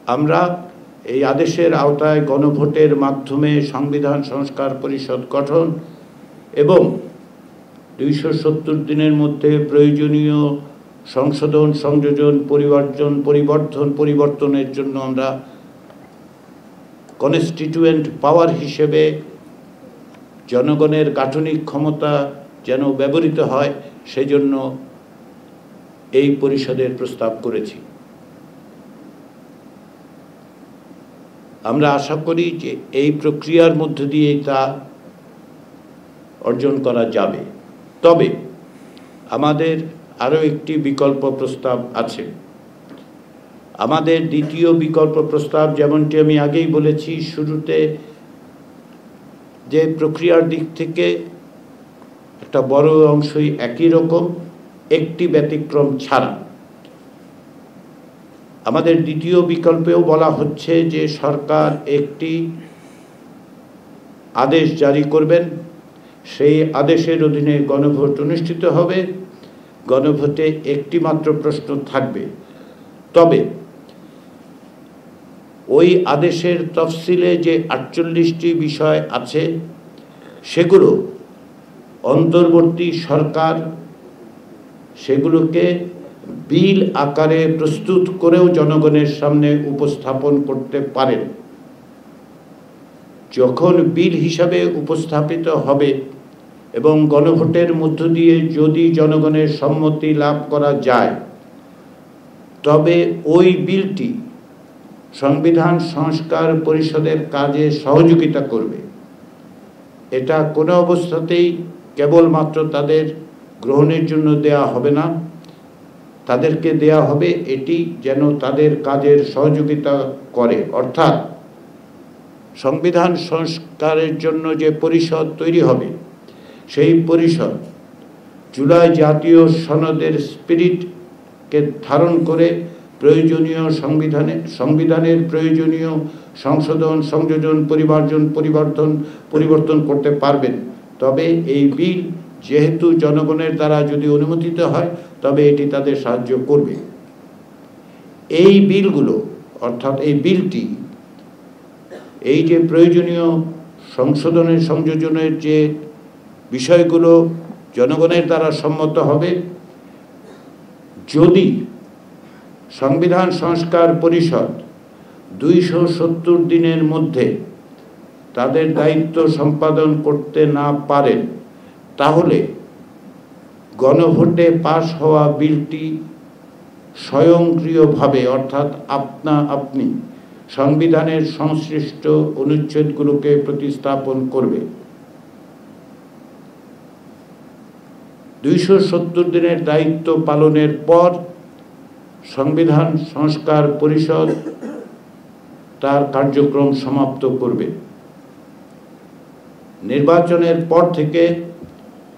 আমরা এই আদেশের আওতায় গণভোটের মাধ্যমে সংবিধান সংস্কার পরিষদ গঠন এবং 270 দিনের মধ্যে প্রয়োজনীয় সংশোধন, সংযোজন, পরিবর্তনের জন্য আমরা কনস্টিটিউয়েন্ট পাওয়ার হিসেবে জনগণের গাঠনিক ক্ষমতা যেন ব্যবহৃত হয় সেজন্য এই পরিষদের প্রস্তাব করেছি। আমরা আশা করি যে এই প্রক্রিয়ার মধ্য দিয়ে তা অর্জন করা যাবে। তবে আমাদের আরও একটি বিকল্প প্রস্তাব আছে। আমাদের দ্বিতীয় বিকল্প প্রস্তাব, যেমনটি আমি আগেই বলেছি শুরুতে, যে প্রক্রিয়ার দিক থেকে একটা বড় অংশই একই রকম, একটি ব্যতিক্রম ছাড়া। আমাদের দ্বিতীয় বিকল্পেও বলা হচ্ছে যে সরকার একটি আদেশ জারি করবেন, সেই আদেশের অধীনে গণভোট অনুষ্ঠিত হবে। গণভোটে একটি মাত্র প্রশ্ন থাকবে, তবে ওই আদেশের তফসিলে যে 48টি বিষয় আছে সেগুলো অন্তর্বর্তী সরকার সেগুলোকে বিল আকারে প্রস্তুত করেও জনগণের সামনে উপস্থাপন করতে পারেন। যখন বিল হিসাবে উপস্থাপিত হবে এবং গণভোটের মধ্য দিয়ে যদি জনগণের সম্মতি লাভ করা যায়, তবে ওই বিলটি সংবিধান সংস্কার পরিষদের কাজে সহযোগিতা করবে। এটা কোনো অবস্থাতেই কেবলমাত্র তাদের গ্রহণের জন্য দেয়া হবে না, তাদেরকে দেয়া হবে এটি যেন তাদের কাজের সহযোগিতা করে। অর্থাৎ সংবিধান সংস্কারের জন্য যে পরিষদ তৈরি হবে, সেই পরিষদ জুলাই জাতীয় সনদের স্পিরিটকে ধারণ করে প্রয়োজনীয় সংবিধানের প্রয়োজনীয় সংশোধন, সংযোজন, পরিবর্তন করতে পারবেন। তবে এই বিল যেহেতু জনগণের দ্বারা যদি অনুমোদিত হয়, তবে এটি তাদের সাহায্য করবে। এই বিলগুলো, অর্থাৎ এই বিলটি, এই যে প্রয়োজনীয় সংশোধনের, সংযোজনের যে বিষয়গুলো জনগণের দ্বারা সম্মত হবে, যদি সংবিধান সংস্কার পরিষদ 270 দিনের মধ্যে তাদের দায়িত্ব সম্পাদন করতে না পারেন, তাহলে গণভোটে পাশ হওয়া বিলটি স্বয়ংক্রিয়ভাবে, অর্থাৎ আপনি সংবিধানের সংশ্লিষ্ট অনুচ্ছেদগুলোকে প্রতিস্থাপন করবে। 270 দিনের দায়িত্ব পালনের পর সংবিধান সংস্কার পরিষদ তার কার্যক্রম সমাপ্ত করবে। নির্বাচনের পর থেকে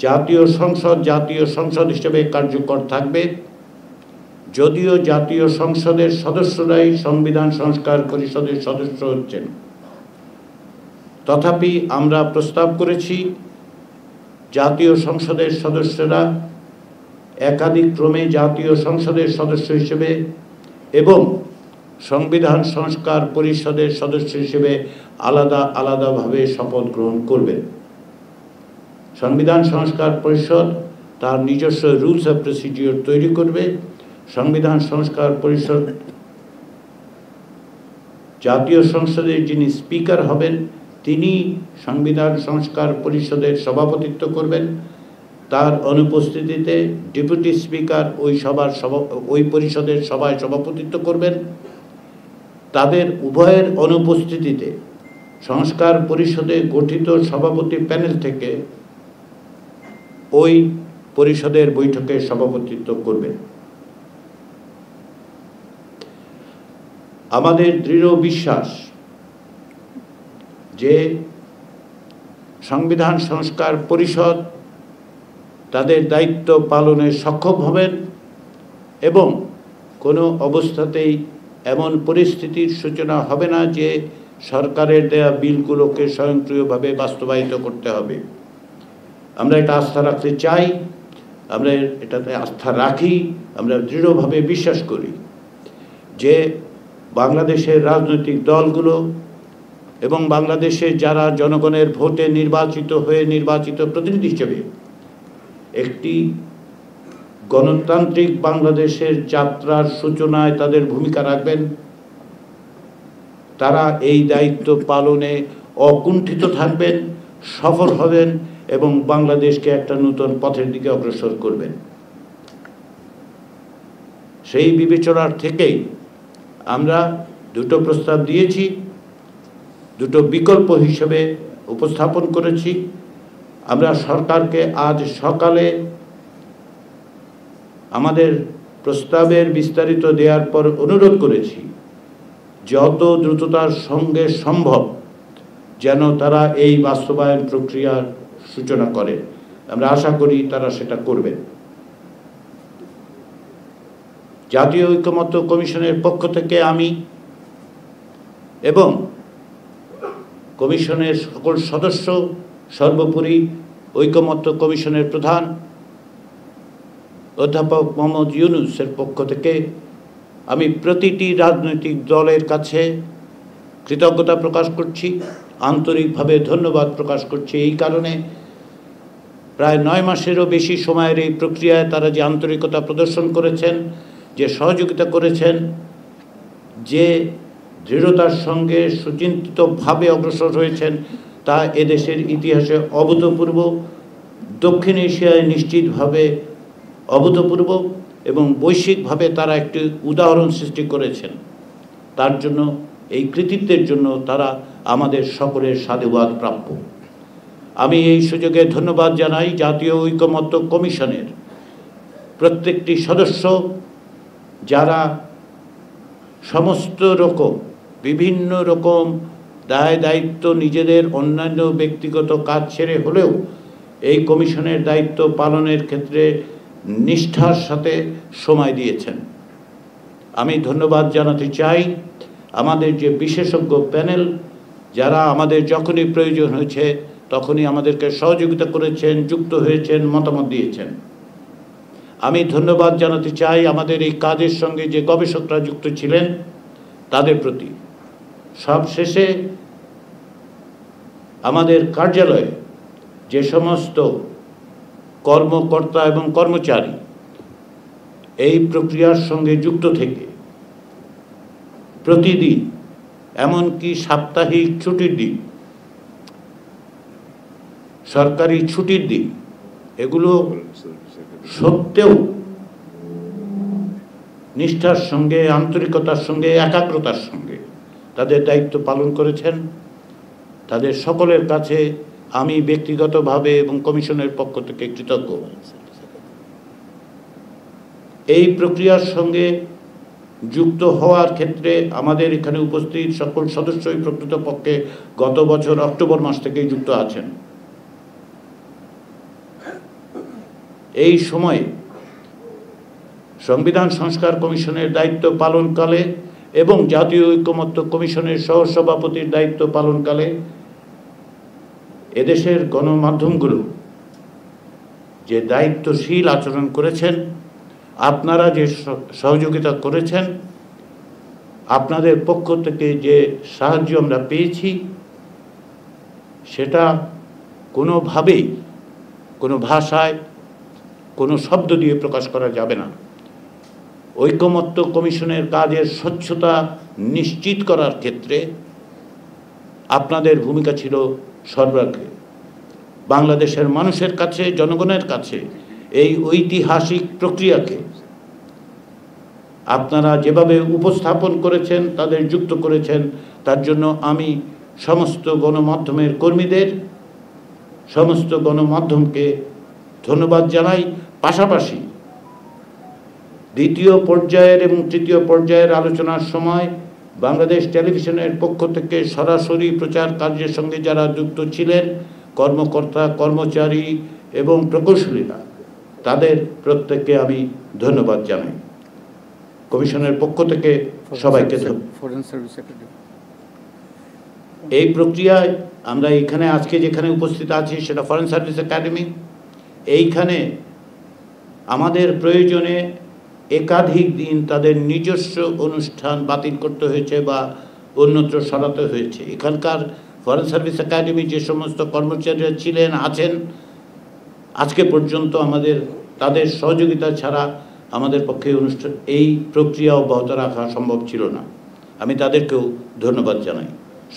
জাতীয় সংসদ হিসেবে কার্যকর থাকবে, যদিও জাতীয় সংসদের সদস্যরাই সংবিধান সংস্কার পরিষদের সদস্য হচ্ছেন। তথাপি আমরা প্রস্তাব করেছি জাতীয় সংসদের সদস্যরা একাধিক ক্রমে জাতীয় সংসদের সদস্য হিসেবে এবং সংবিধান সংস্কার পরিষদের সদস্য হিসেবে আলাদাভাবে শপথ গ্রহণ করবেন। সংবিধান সংস্কার পরিষদ তার নিজস্ব রুলস অফ প্রসিডিওর তৈরি করবে। সংবিধান সংস্কার পরিষদ জাতীয় সংসদের যিনি স্পিকার হবেন, তিনি সংবিধান সংস্কার পরিষদের সভাপতিত্ব করবেন। তার অনুপস্থিতিতে ডেপুটি স্পিকার ওই পরিষদের সভায় সভাপতিত্ব করবেন। তাদের উভয়ের অনুপস্থিতিতে সংস্কার পরিষদে গঠিত সভাপতি প্যানেল থেকে ওই পরিষদের বৈঠকে সভাপতিত্ব করবেন। আমাদের দৃঢ় বিশ্বাস যে সংবিধান সংস্কার পরিষদ তাদের দায়িত্ব পালনে সক্ষম হবেন এবং কোনো অবস্থাতেই এমন পরিস্থিতির সূচনা হবে না যে সরকারের দেয়া বিলগুলোকে স্বয়ংক্রিয়ভাবে বাস্তবায়িত করতে হবে। আমরা এটা আস্থা রাখতে চাই, আমরা এটাতে আস্থা রাখি। আমরা দৃঢ়ভাবে বিশ্বাস করি যে বাংলাদেশের রাজনৈতিক দলগুলো এবং বাংলাদেশে যারা জনগণের ভোটে নির্বাচিত প্রতিনিধি হিসেবে একটি গণতান্ত্রিক বাংলাদেশের যাত্রার সূচনায় তাদের ভূমিকা রাখবেন, তারা এই দায়িত্ব পালনে অকুণ্ঠিত থাকবেন, সফল হবেন এবং বাংলাদেশকে একটা নতুন পথের দিকে অগ্রসর করবেন। সেই বিবেচনার থেকেই আমরা দুটো প্রস্তাব দিয়েছি, দুটো বিকল্প হিসেবে উপস্থাপন করেছি। আমরা সরকারকে আজ সকালে আমাদের প্রস্তাবের বিস্তারিত দেওয়ার পর অনুরোধ করেছি যত দ্রুততার সঙ্গে সম্ভব যেন তারা এই বাস্তবায়ন প্রক্রিয়ার সূচনা করে। আমরা আশা করি তারা সেটা করবেন। জাতীয় ঐকমত্য কমিশনের পক্ষ থেকে আমি এবং কমিশনের সকল সদস্য, সর্বোপরি ঐকমত্য কমিশনের প্রধান অধ্যাপক মোহাম্মদ ইউনূসের পক্ষ থেকে আমি প্রতিটি রাজনৈতিক দলের কাছে কৃতজ্ঞতা প্রকাশ করছি, আন্তরিকভাবে ধন্যবাদ প্রকাশ করছি। এই কারণে প্রায় 9 মাসেরও বেশি সময়ের এই প্রক্রিয়ায় তারা যে আন্তরিকতা প্রদর্শন করেছেন, যে সহযোগিতা করেছেন, যে দৃঢ়তার সঙ্গে সুচিন্তিতভাবে অগ্রসর হয়েছেন, তা এদেশের ইতিহাসে অভূতপূর্ব, দক্ষিণ এশিয়ায় নিশ্চিতভাবে অভূতপূর্ব এবং বৈশ্বিকভাবে তারা একটি উদাহরণ সৃষ্টি করেছেন। তার জন্য, এই কৃতিত্বের জন্য তারা আমাদের সকলের সাধুবাদ প্রাপ্য। আমি এই সুযোগে ধন্যবাদ জানাই জাতীয় ঐকমত্য কমিশনের প্রত্যেকটি সদস্য, যারা সমস্ত রকম বিভিন্ন রকম দায় দায়িত্ব নিজেদের অন্যান্য ব্যক্তিগত কাজ ছেড়ে হলেও এই কমিশনের দায়িত্ব পালনের ক্ষেত্রে নিষ্ঠার সাথে সময় দিয়েছেন। আমি ধন্যবাদ জানাতে চাই আমাদের যে বিশেষজ্ঞ প্যানেল, যারা আমাদের যখনই প্রয়োজন হয়েছে তখনই আমাদেরকে সহযোগিতা করেছেন, যুক্ত হয়েছেন, মতামত দিয়েছেন। আমি ধন্যবাদ জানাতে চাই আমাদের এই কাজের সঙ্গে যে গবেষকরা যুক্ত ছিলেন তাদের প্রতি। সবশেষে আমাদের কার্যালয়ে যে সমস্ত কর্মকর্তা এবং কর্মচারী এই প্রক্রিয়ার সঙ্গে যুক্ত থেকে প্রতিদিন, এমনকি সাপ্তাহিক ছুটির দিন, সরকারি ছুটির দিন, এগুলো সত্ত্বেও নিষ্ঠার সঙ্গে, আন্তরিকতার সঙ্গে, একাগ্রতার সঙ্গে তাদের দায়িত্ব পালন করেছেন, তাদের সকলের কাছে আমি ব্যক্তিগতভাবে এবং কমিশনের পক্ষ থেকে কৃতজ্ঞ। এই প্রক্রিয়ার সঙ্গে যুক্ত হওয়ার ক্ষেত্রে আমাদের এখানে উপস্থিত সকল সদস্যই প্রকৃতপক্ষে গত বছর অক্টোবর মাস থেকেই যুক্ত আছেন। এই সময়ে সংবিধান সংস্কার কমিশনের দায়িত্ব পালনকালে এবং জাতীয় ঐকমত্য কমিশনের সহসভাপতির দায়িত্ব পালনকালে এদেশের গণমাধ্যমগুলো যে দায়িত্বশীল আচরণ করেছেন, আপনারা যে সহযোগিতা করেছেন, আপনাদের পক্ষ থেকে যে সাহায্য আমরা পেয়েছি, সেটা কোনোভাবেই, কোনো ভাষায়, কোনো শব্দ দিয়ে প্রকাশ করা যাবে না। ঐকমত্য কমিশনের কাজের স্বচ্ছতা নিশ্চিত করার ক্ষেত্রে আপনাদের ভূমিকা ছিল সর্বাগ্রে। বাংলাদেশের মানুষের কাছে, জনগণের কাছে এই ঐতিহাসিক প্রক্রিয়াকে আপনারা যেভাবে উপস্থাপন করেছেন, তাদের যুক্ত করেছেন, তার জন্য আমি সমস্ত গণমাধ্যমের কর্মীদের, সমস্ত গণমাধ্যমকে ধন্যবাদ জানাই। পাশাপাশি দ্বিতীয় পর্যায়ের এবং তৃতীয় পর্যায়ের আলোচনার সময় বাংলাদেশ টেলিভিশনের পক্ষ থেকে সরাসরি প্রচার কার্যের সঙ্গে যারা যুক্ত ছিলেন, কর্মকর্তা, কর্মচারী এবং প্রকৌশলীরা, তাদের প্রত্যেককে আমি ধন্যবাদ জানাই। কমিশনের পক্ষ থেকে সবাইকে এই প্রক্রিয়ায় আমরা এখানে আজকে যেখানে উপস্থিত আছি সেটা ফরেন সার্ভিস একাডেমি। এইখানে আমাদের প্রয়োজনে একাধিক দিন তাদের নিজস্ব অনুষ্ঠান বাতিল করতে হয়েছে বা অন্যত্র সরাতে হয়েছে। এখানকার ফরেন সার্ভিস একাডেমি যে সমস্ত কর্মচারীরা ছিলেন আছেন, আজকে পর্যন্ত তাদের সহযোগিতা ছাড়া আমাদের পক্ষে এই প্রক্রিয়া অব্যাহত রাখা সম্ভব ছিল না। আমি তাদেরকেও ধন্যবাদ জানাই।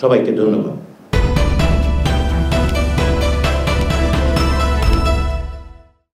সবাইকে ধন্যবাদ।